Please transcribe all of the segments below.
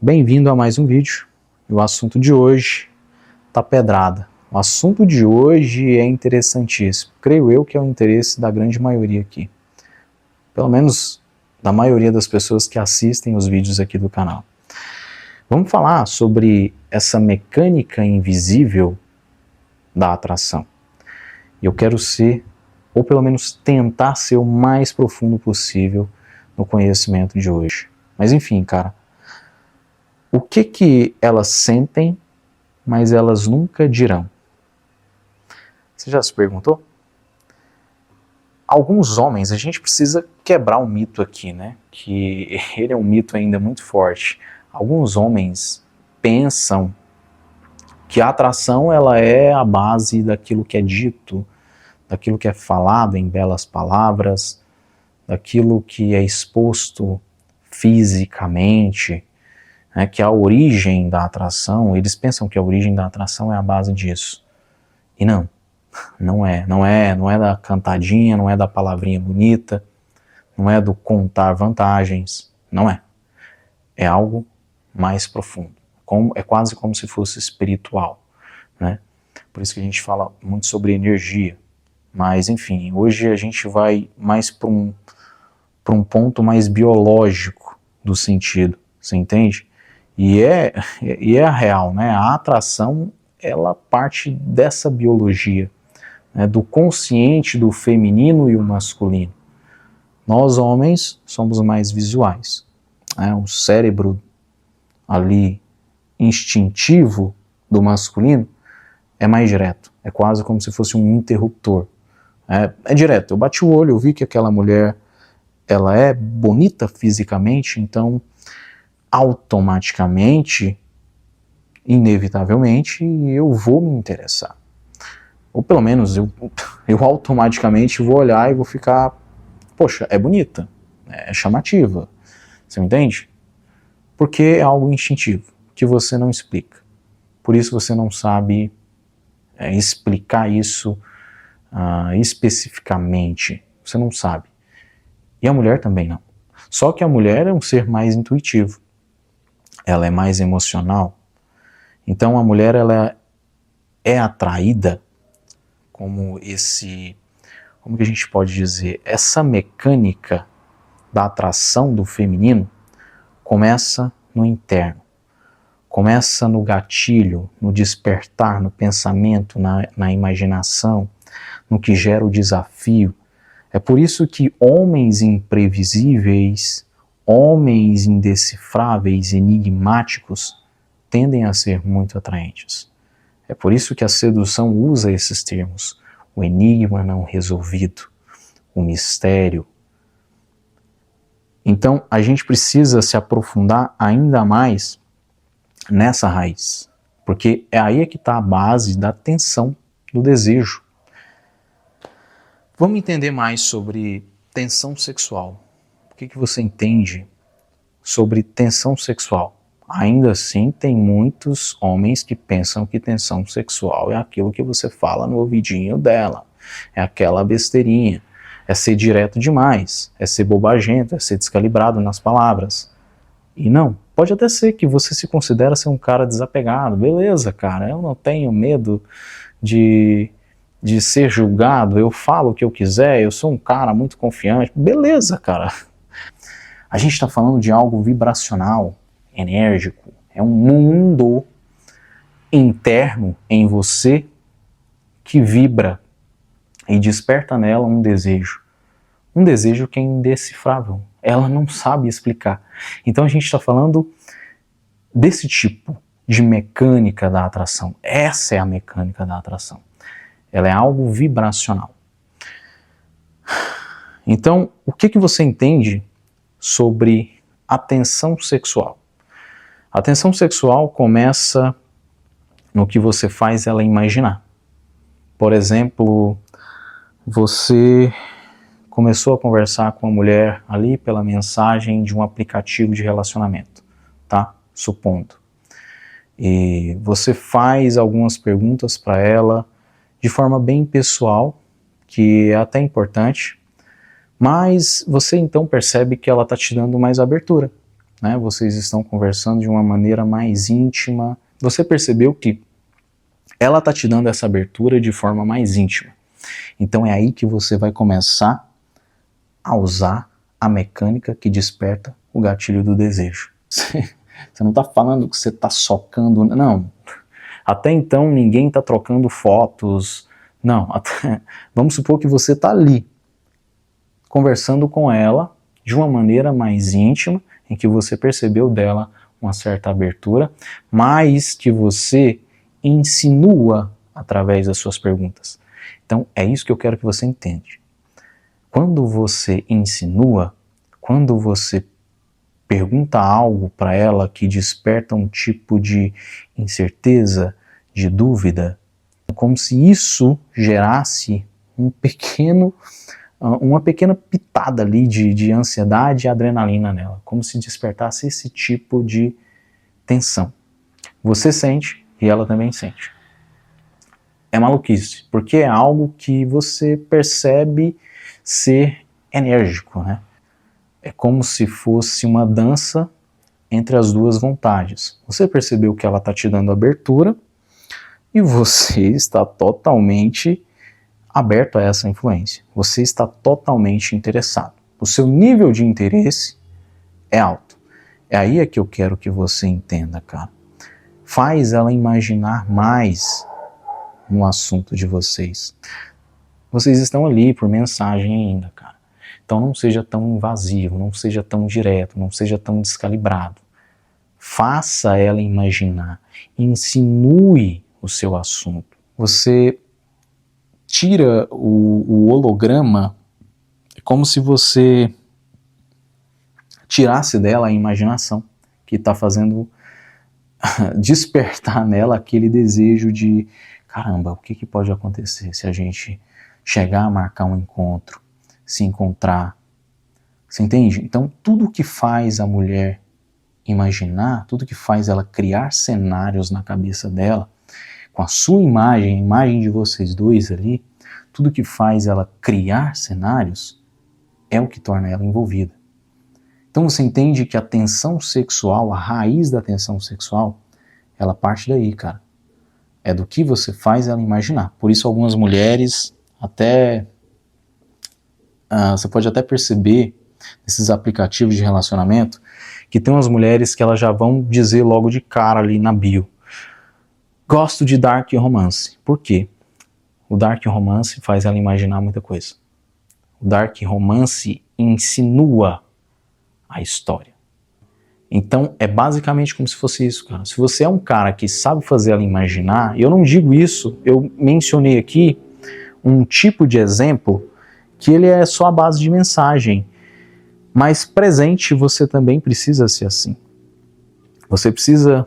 Bem-vindo a mais um vídeo. E o assunto de hoje tá pedrada. O assunto de hoje é interessantíssimo. Creio eu que é o interesse da grande maioria aqui. Pelo menos da maioria das pessoas que assistem os vídeos aqui do canal. Vamos falar sobre essa mecânica invisível da atração. E eu quero ser, ou pelo menos tentar ser o mais profundo possível no conhecimento de hoje. Mas enfim, cara, o que elas sentem, mas elas nunca dirão? Você já se perguntou? Alguns homens, a gente precisa quebrar um mito aqui, né? Que ele é um mito ainda muito forte. Alguns homens pensam que a atração ela é a base daquilo que é dito, daquilo que é falado em belas palavras, daquilo que é exposto fisicamente, né, que a origem da atração, eles pensam que a origem da atração é a base disso. E não é da cantadinha, não é da palavrinha bonita, não é do contar vantagens, não é. É algo mais profundo. É quase como se fosse espiritual, né? Por isso que a gente fala muito sobre energia. Mas, enfim, hoje a gente vai mais para um ponto mais biológico do sentido, você entende? E é a real, né? A atração, ela parte dessa biologia, né? Do consciente do feminino e o masculino. Nós, homens, somos mais visuais, né? O cérebro ali instintivo do masculino é mais direto, é quase como se fosse um interruptor. É direto, eu bati o olho, eu vi que aquela mulher ela é bonita fisicamente, então automaticamente, inevitavelmente, eu vou me interessar. Ou pelo menos eu automaticamente vou olhar e vou ficar, poxa, é bonita, é chamativa, você me entende? Porque é algo instintivo, que você não explica. Por isso você não sabe explicar isso especificamente, você não sabe. E a mulher também não. Só que a mulher é um ser mais intuitivo, ela é mais emocional. Então a mulher ela é atraída como como que a gente pode dizer, essa mecânica da atração do feminino começa no interno, começa no gatilho, no despertar, no pensamento, na imaginação, no que gera o desafio. É por isso que homens imprevisíveis, homens indecifráveis, enigmáticos, tendem a ser muito atraentes. É por isso que a sedução usa esses termos, o enigma não resolvido, o mistério. Então a gente precisa se aprofundar ainda mais nessa raiz, porque é aí que está a base da tensão, do desejo. Vamos entender mais sobre tensão sexual. O que você entende sobre tensão sexual? Ainda assim, tem muitos homens que pensam que tensão sexual é aquilo que você fala no ouvidinho dela. É aquela besteirinha. É ser direto demais. É ser bobagento. É ser descalibrado nas palavras. E não. Pode até ser que você se considera ser um cara desapegado. Beleza, cara. Eu não tenho medo de ser julgado. Eu falo o que eu quiser. Eu sou um cara muito confiante. Beleza, cara. A gente está falando de algo vibracional, enérgico, é um mundo interno em você que vibra e desperta nela um desejo que é indecifrável, ela não sabe explicar. Então a gente está falando desse tipo de mecânica da atração, essa é a mecânica da atração, ela é algo vibracional. Então, o que você entende sobre a tensão sexual? A tensão sexual começa no que você faz ela imaginar. Por exemplo, você começou a conversar com a mulher ali pela mensagem de um aplicativo de relacionamento, tá? Supondo. E você faz algumas perguntas para ela de forma bem pessoal, que é até importante, mas você então percebe que ela está te dando mais abertura. né? Vocês estão conversando de uma maneira mais íntima. Você percebeu que ela está te dando essa abertura de forma mais íntima. Então é aí que você vai começar a usar a mecânica que desperta o gatilho do desejo. Você não está falando que você está socando, não. Até então ninguém está trocando fotos, não. Vamos supor que você está ali, conversando com ela de uma maneira mais íntima, em que você percebeu dela uma certa abertura, mas que você insinua através das suas perguntas. Então é isso que eu quero que você entenda. Quando você insinua, quando você pergunta algo para ela que desperta um tipo de incerteza, de dúvida, como se isso gerasse uma pequena pitada ali de ansiedade e adrenalina nela, como se despertasse esse tipo de tensão. Você sente e ela também sente. É maluquice, porque é algo que você percebe ser enérgico, né? É como se fosse uma dança entre as duas vontades. Você percebeu que ela está te dando abertura e você está totalmente aberto a essa influência. Você está totalmente interessado. O seu nível de interesse é alto. É aí que eu quero que você entenda, cara. Faz ela imaginar mais no assunto de vocês. Vocês estão ali por mensagem ainda, cara. Então não seja tão invasivo, não seja tão direto, não seja tão descalibrado. Faça ela imaginar, insinue o seu assunto. Você tira o holograma, é como se você tirasse dela a imaginação, que está fazendo despertar nela aquele desejo de caramba, o que pode acontecer se a gente chegar a marcar um encontro, se encontrar, você entende? Então tudo que faz a mulher imaginar, tudo que faz ela criar cenários na cabeça dela, com a sua imagem, a imagem de vocês dois ali, tudo que faz ela criar cenários é o que torna ela envolvida. Então você entende que a tensão sexual, a raiz da tensão sexual, ela parte daí, cara. É do que você faz ela imaginar. Por isso algumas mulheres até... você pode até perceber nesses aplicativos de relacionamento que tem umas mulheres que elas já vão dizer logo de cara ali na bio: gosto de dark romance. Por quê? O dark romance faz ela imaginar muita coisa. O dark romance insinua a história. Então é basicamente como se fosse isso, cara. Se você é um cara que sabe fazer ela imaginar, eu não digo isso, eu mencionei aqui um tipo de exemplo que ele é só a base de mensagem, mas presente você também precisa ser assim. Você precisa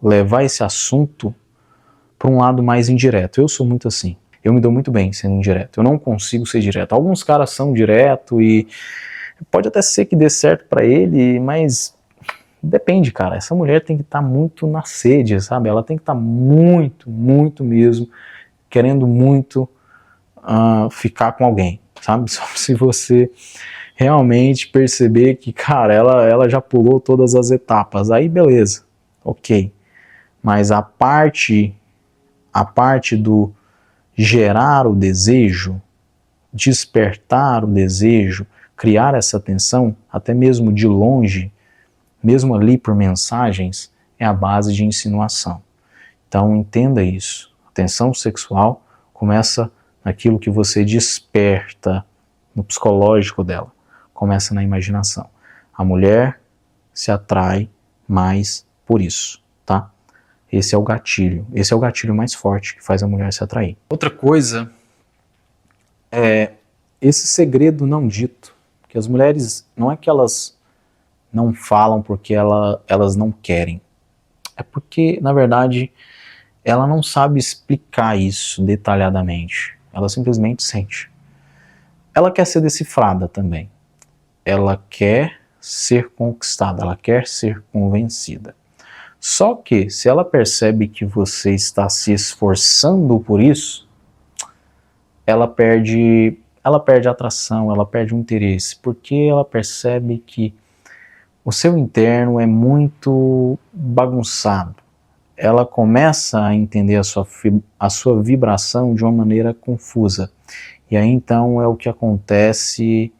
levar esse assunto para um lado mais indireto. Eu sou muito assim. Eu me dou muito bem sendo indireto. Eu não consigo ser direto. Alguns caras são direto e pode até ser que dê certo para ele, mas depende, cara. Essa mulher tem que estar muito na sede, sabe? Ela tem que estar muito, muito mesmo, querendo muito ficar com alguém, sabe? Só se você realmente perceber que, cara, ela já pulou todas as etapas. Aí beleza, ok. Mas a parte do gerar o desejo, despertar o desejo, criar essa tensão, até mesmo de longe, mesmo ali por mensagens, é a base de insinuação. Então entenda isso. A tensão sexual começa naquilo que você desperta no psicológico dela, começa na imaginação. A mulher se atrai mais por isso, tá? Esse é o gatilho mais forte que faz a mulher se atrair. Outra coisa é esse segredo não dito, que as mulheres, não é que elas não falam porque elas não querem, é porque, na verdade, ela não sabe explicar isso detalhadamente, ela simplesmente sente. Ela quer ser decifrada também, ela quer ser conquistada, ela quer ser convencida. Só que, se ela percebe que você está se esforçando por isso, ela perde a atração, ela perde o interesse, porque ela percebe que o seu interno é muito bagunçado. Ela começa a entender a sua vibração de uma maneira confusa. E aí então é o que acontece,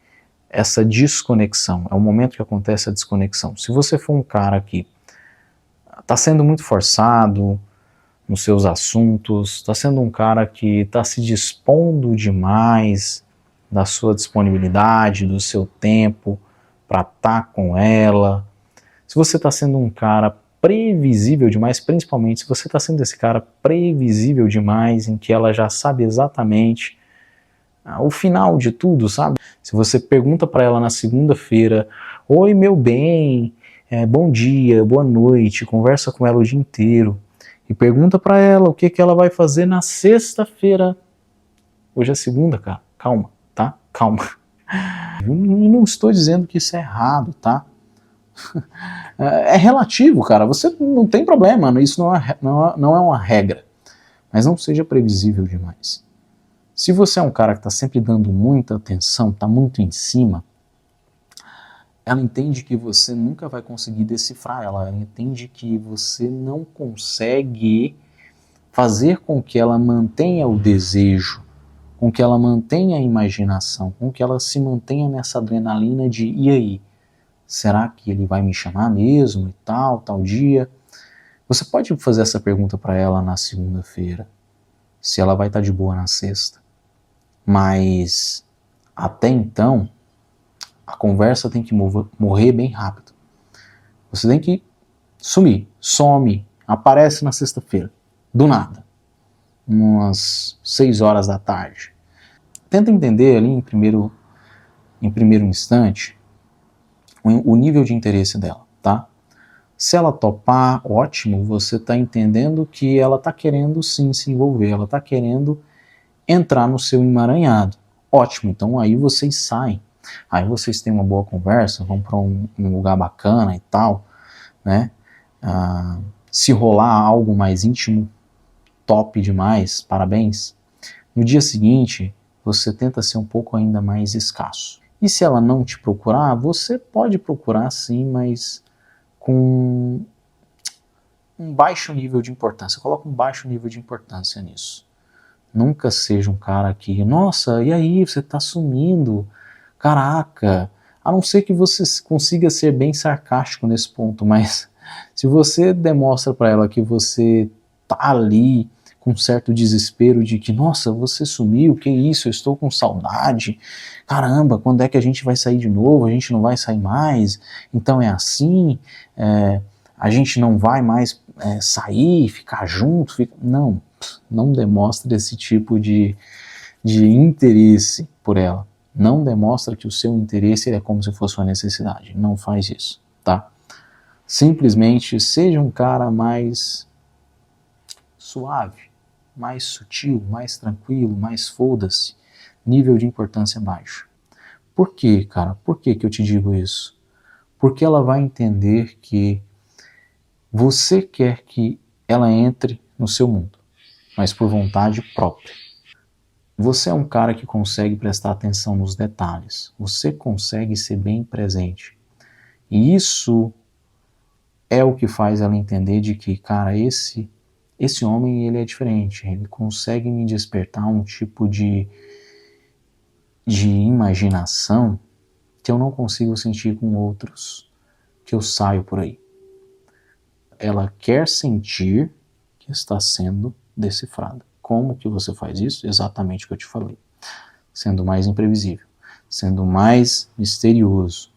essa desconexão. É o momento que acontece a desconexão. Se você for um cara que está sendo muito forçado nos seus assuntos, está sendo um cara que está se dispondo demais da sua disponibilidade, do seu tempo para estar com ela, se você está sendo um cara previsível demais, principalmente se você está sendo esse cara previsível demais, em que ela já sabe exatamente o final de tudo, sabe? Se você pergunta para ela na segunda-feira, oi meu bem, bom dia, boa noite, conversa com ela o dia inteiro, e pergunta para ela o que ela vai fazer na sexta-feira. Hoje é segunda, cara, calma, tá? Calma. Eu não estou dizendo que isso é errado, tá? É relativo, cara, você não tem problema, isso não é uma regra, mas não seja previsível demais. Se você é um cara que está sempre dando muita atenção, está muito em cima, ela entende que você nunca vai conseguir decifrar ela entende que você não consegue fazer com que ela mantenha o desejo, com que ela mantenha a imaginação, com que ela se mantenha nessa adrenalina de e aí? Será que ele vai me chamar mesmo e tal dia? Você pode fazer essa pergunta para ela na segunda-feira, se ela vai estar de boa na sexta. Mas até então, a conversa tem que morrer bem rápido. Você tem que sumir, some, aparece na sexta-feira, do nada, umas 6 horas da tarde. Tenta entender ali em primeiro instante o nível de interesse dela, tá? Se ela topar, ótimo, você está entendendo que ela está querendo sim se envolver, ela está querendo entrar no seu emaranhado. Ótimo, então aí vocês saem, aí vocês têm uma boa conversa, vão para um lugar bacana e tal, né? Se rolar algo mais íntimo, top demais, parabéns. No dia seguinte, você tenta ser um pouco ainda mais escasso. E se ela não te procurar, você pode procurar sim, mas com um baixo nível de importância. Coloca um baixo nível de importância nisso. Nunca seja um cara que, nossa, e aí, você tá sumindo? Caraca! A não ser que você consiga ser bem sarcástico nesse ponto, mas se você demonstra para ela que você tá ali com certo desespero de que, nossa, você sumiu, que isso, eu estou com saudade, caramba, quando é que a gente vai sair de novo? A gente não vai sair mais, então é assim, a gente não vai mais sair, ficar junto, não demonstra esse tipo de interesse por ela, não demonstra que o seu interesse é como se fosse uma necessidade, não faz isso, tá? Simplesmente seja um cara mais suave, mais sutil, mais tranquilo, mais foda-se, nível de importância baixo. Por quê, cara? Por que eu te digo isso? Porque ela vai entender que você quer que ela entre no seu mundo, mas por vontade própria. Você é um cara que consegue prestar atenção nos detalhes, você consegue ser bem presente. E isso é o que faz ela entender de que, cara, esse homem, ele é diferente, ele consegue me despertar um tipo de imaginação que eu não consigo sentir com outros, que eu saio por aí. Ela quer sentir que está sendo decifrada. Como que você faz isso? Exatamente o que eu te falei. Sendo mais imprevisível, sendo mais misterioso,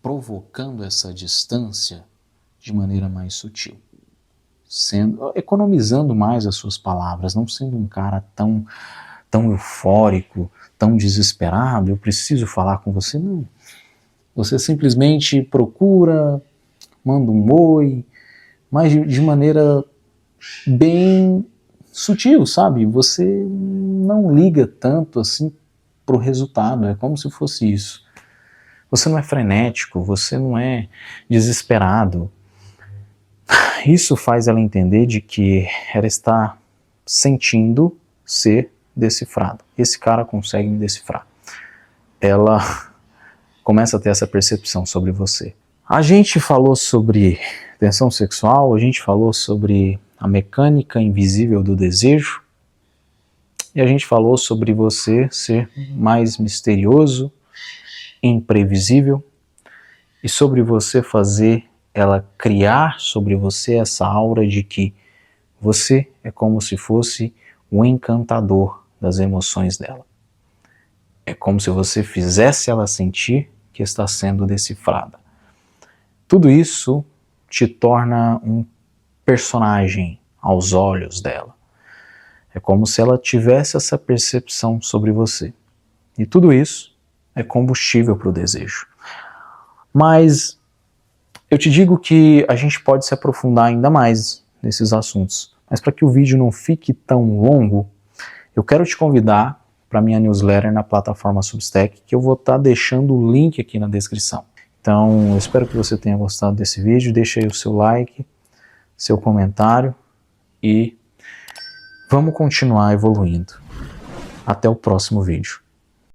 provocando essa distância de maneira mais sutil, economizando mais as suas palavras, não sendo um cara tão eufórico, tão desesperado, eu preciso falar com você, não. Você simplesmente procura, manda um oi, mas de maneira bem sutil, sabe? Você não liga tanto assim pro resultado, é como se fosse isso. Você não é frenético, você não é desesperado. Isso faz ela entender de que ela está sentindo ser decifrada. Esse cara consegue me decifrar. Ela começa a ter essa percepção sobre você. A gente falou sobre tensão sexual, a gente falou sobre a mecânica invisível do desejo, e a gente falou sobre você ser mais misterioso, imprevisível, e sobre você fazer ela criar sobre você essa aura de que você é como se fosse o encantador das emoções dela. É como se você fizesse ela sentir que está sendo decifrada. Tudo isso te torna um personagem aos olhos dela. É como se ela tivesse essa percepção sobre você. E tudo isso é combustível para o desejo. Mas eu te digo que a gente pode se aprofundar ainda mais nesses assuntos. Mas para que o vídeo não fique tão longo, eu quero te convidar para minha newsletter na plataforma Substack, que eu vou estar deixando o link aqui na descrição. Então, eu espero que você tenha gostado desse vídeo. Deixa aí o seu like, seu comentário e vamos continuar evoluindo. Até o próximo vídeo.